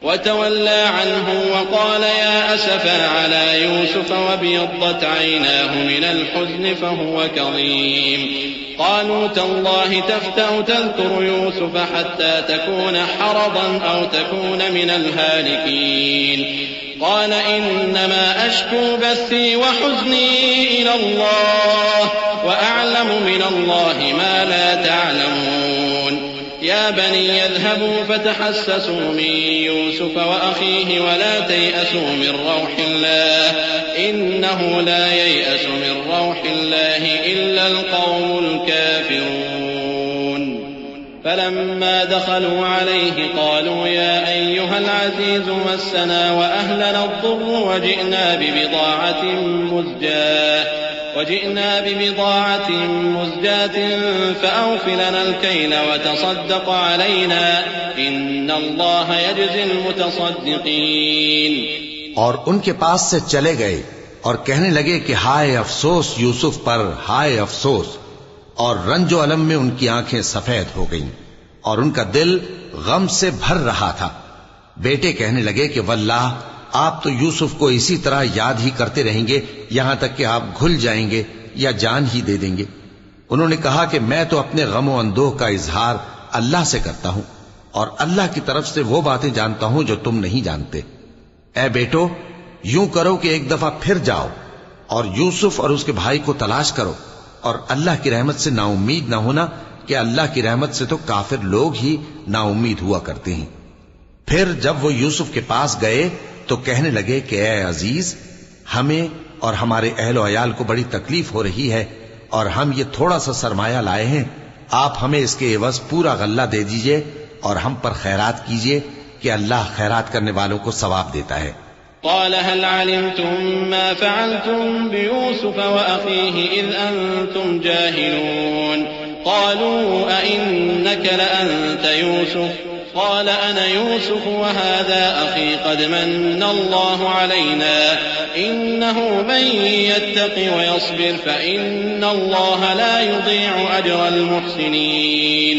وتولى عنهم وقال يا أسفا على يوسف وابيضت عيناه من الحزن فهو كظيم قالوا تالله تفتأ تذكر يوسف حتى تكون حرضا أو تكون من الهالكين قال إنما أشكو بثي وحزني إلى الله وأعلم من الله ما لا تعلمون يا بني اذهبوا فتحسسوا من يوسف وأخيه ولا تيأسوا من روح الله إنه لا ييأس من روح الله إلا القوم الكافرون فلما دخلوا عليه قالوا يا أيها العزيز مسنا وأهلنا الضر وجئنا ببضاعة مزجاة فأوف لنا الكيل وتصدق علينا إن الله يجزي المتصدقين. اور ان کے پاس سے چلے گئے اور کہنے لگے کہ ہائے افسوس یوسف پر، ہائے افسوس، اور رنج و الم میں ان کی آنکھیں سفید ہو گئیں اور ان کا دل غم سے بھر رہا تھا. بیٹے کہنے لگے کہ واللہ آپ تو یوسف کو اسی طرح یاد ہی کرتے رہیں گے یہاں تک کہ آپ گھل جائیں گے یا جان ہی دے دیں گے. انہوں نے کہا کہ میں تو اپنے غم و اندوہ کا اظہار اللہ سے کرتا ہوں اور اللہ کی طرف سے وہ باتیں جانتا ہوں جو تم نہیں جانتے. اے بیٹو یوں کرو کہ ایک دفعہ پھر جاؤ اور یوسف اور اس کے بھائی کو تلاش کرو اور اللہ کی رحمت سے نا امید نہ ہونا کہ اللہ کی رحمت سے تو کافر لوگ ہی نا امید ہوا کرتے ہیں. پھر جب وہ یوسف کے پاس گئے تو کہنے لگے کہ اے عزیز، ہمیں اور ہمارے اہل و عیال کو بڑی تکلیف ہو رہی ہے اور ہم یہ تھوڑا سا سرمایہ لائے ہیں، آپ ہمیں اس کے عوض پورا غلہ دے دیجئے اور ہم پر خیرات کیجئے کہ اللہ خیرات کرنے والوں کو ثواب دیتا ہے. قال هل علمتم ما فعلتم بيوسف وأخيه إذ أنتم جاهلون قالوا أئنك لأنت يوسف قال أنا يوسف وهذا أخي قد من الله علينا إنه من يتق ويصبر فإن الله لا يضيع أجر المحسنين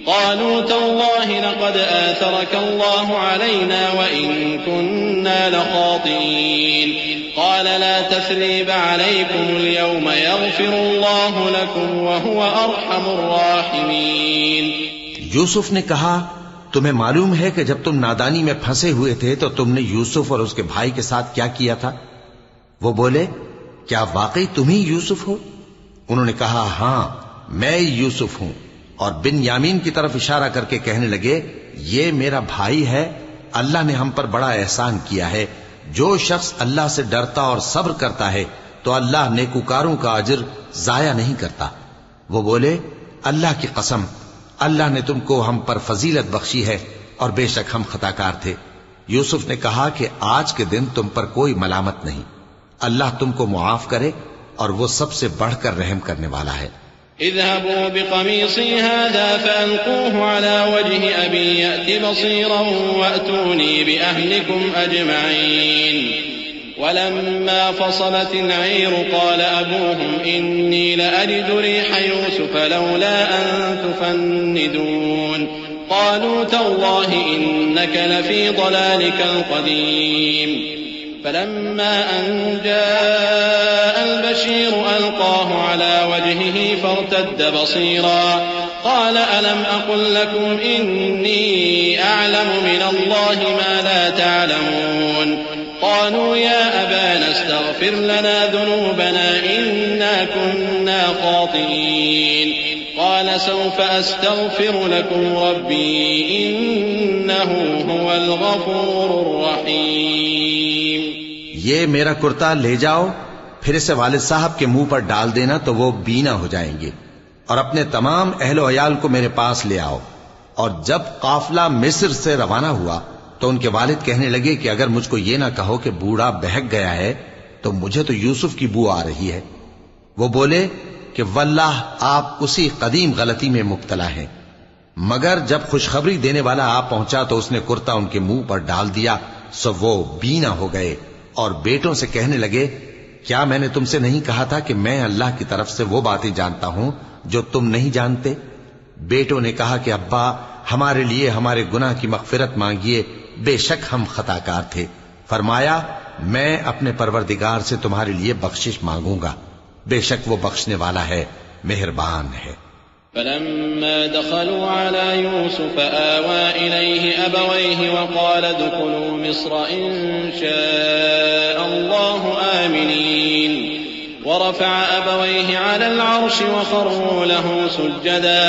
قالوا تالله لقد آثرك الله علينا وإن كنا لخاطئين قال لا تثريب عليكم اليوم يغفر الله لكم وهو أرحم الراحمين. یوسف نے کہا تمہیں معلوم ہے کہ جب تم نادانی میں پھنسے ہوئے تھے تو تم نے یوسف اور اس کے بھائی کے ساتھ کیا کیا تھا؟ وہ بولے کیا واقعی تم ہی یوسف ہو؟ انہوں نے کہا ہاں میں یوسف ہوں، اور بن یامین کی طرف اشارہ کر کے کہنے لگے یہ میرا بھائی ہے، اللہ نے ہم پر بڑا احسان کیا ہے. جو شخص اللہ سے ڈرتا اور صبر کرتا ہے تو اللہ نیکوکاروں کا اجر ضائع نہیں کرتا. وہ بولے اللہ کی قسم اللہ نے تم کو ہم پر فضیلت بخشی ہے اور بے شک ہم خطاکار تھے. یوسف نے کہا کہ آج کے دن تم پر کوئی ملامت نہیں، اللہ تم کو معاف کرے اور وہ سب سے بڑھ کر رحم کرنے والا ہے. اذهبوا بقميصي هذا فألقوه على وجه أبي يأت بصيرا وأتوني بأهلكم أجمعين. ولما فصلت العير قال أبوهم إني لأجد ريح يوسف لولا أن تفندون قالوا تالله إنك لفي ضلالك القديم. فلما أن جاء البشير ألقاه على وجهه فارتد بصيرا قال ألم أقل لكم إني أعلم من الله ما لا تعلمون قالوا يا أبانا استغفر لنا ذنوبنا إنا كنا خاطئين قال سوف أستغفر لكم ربي إنه هو الغفور الرحيم. یہ میرا کرتا لے جاؤ، پھر اسے والد صاحب کے منہ پر ڈال دینا تو وہ بینا ہو جائیں گے، اور اپنے تمام اہل و عیال کو میرے پاس لے آؤ. اور جب قافلہ مصر سے روانہ ہوا تو ان کے والد کہنے لگے کہ اگر مجھ کو یہ نہ کہو کہ بوڑھا بہک گیا ہے تو مجھے تو یوسف کی بو آ رہی ہے. وہ بولے کہ واللہ آپ اسی قدیم غلطی میں مبتلا ہیں. مگر جب خوشخبری دینے والا آ پہنچا تو اس نے کرتا ان کے منہ پر ڈال دیا سو وہ بینا ہو گئے اور بیٹوں سے کہنے لگے کیا میں نے تم سے نہیں کہا تھا کہ میں اللہ کی طرف سے وہ باتیں جانتا ہوں جو تم نہیں جانتے؟ بیٹوں نے کہا کہ ابا ہمارے لیے ہمارے گناہ کی مغفرت مانگیے بے شک ہم خطا کار تھے۔ فرمایا میں اپنے پروردگار سے تمہارے لیے بخشش مانگوں گا، بے شک وہ بخشنے والا ہے، مہربان ہے۔ فلما دخلوا على يوسف آوى إليه أبويه وقال ادخلوا مصر إن شاء الله آمنين ورفع أبويه على العرش وخروا له سجدا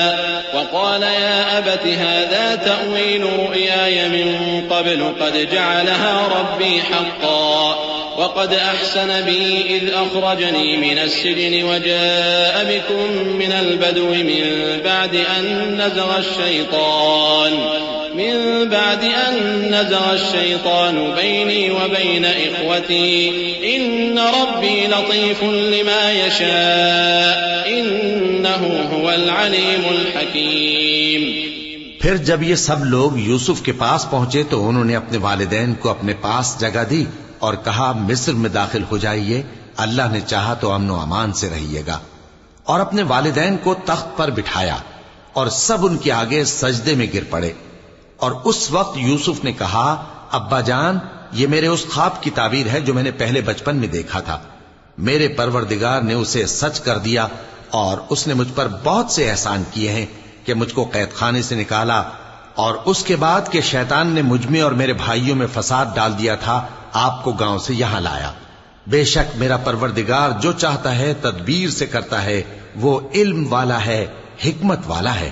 وقال يا أبت هذا تأويل رؤياي من قبل قد جعلها ربي حقا وقد أحسن بي إذ أخرجني من السجن وجاء بكم من البدو من بعد أن نزغ الشيطان بيني وبين إخوتي إن ربي لطيف لما يشاء إنه هو العليم الحكيم۔ پھر جب یہ سب لوگ یوسف کے پاس پہنچے تو انہوں نے اپنے والدین کو اپنے پاس جگہ دی اور کہا مصر میں داخل ہو جائیے، اللہ نے چاہا تو امن و امان سے رہیے گا، اور اپنے والدین کو تخت پر بٹھایا اور سب ان کے آگے سجدے میں گر پڑے۔ اور اس وقت یوسف نے کہا ابا جان، یہ میرے اس خواب کی تعبیر ہے جو میں نے پہلے بچپن میں دیکھا تھا، میرے پروردگار نے اسے سچ کر دیا اور اس نے مجھ پر بہت سے احسان کیے ہیں کہ مجھ کو قید خانے سے نکالا، اور اس کے بعد کہ شیطان نے مجھ میں اور میرے بھائیوں میں فساد ڈال دیا تھا آپ کو گاؤں سے یہاں لایا۔ بے شک میرا پروردگار جو چاہتا ہے تدبیر سے کرتا ہے، وہ علم والا ہے، حکمت والا ہے۔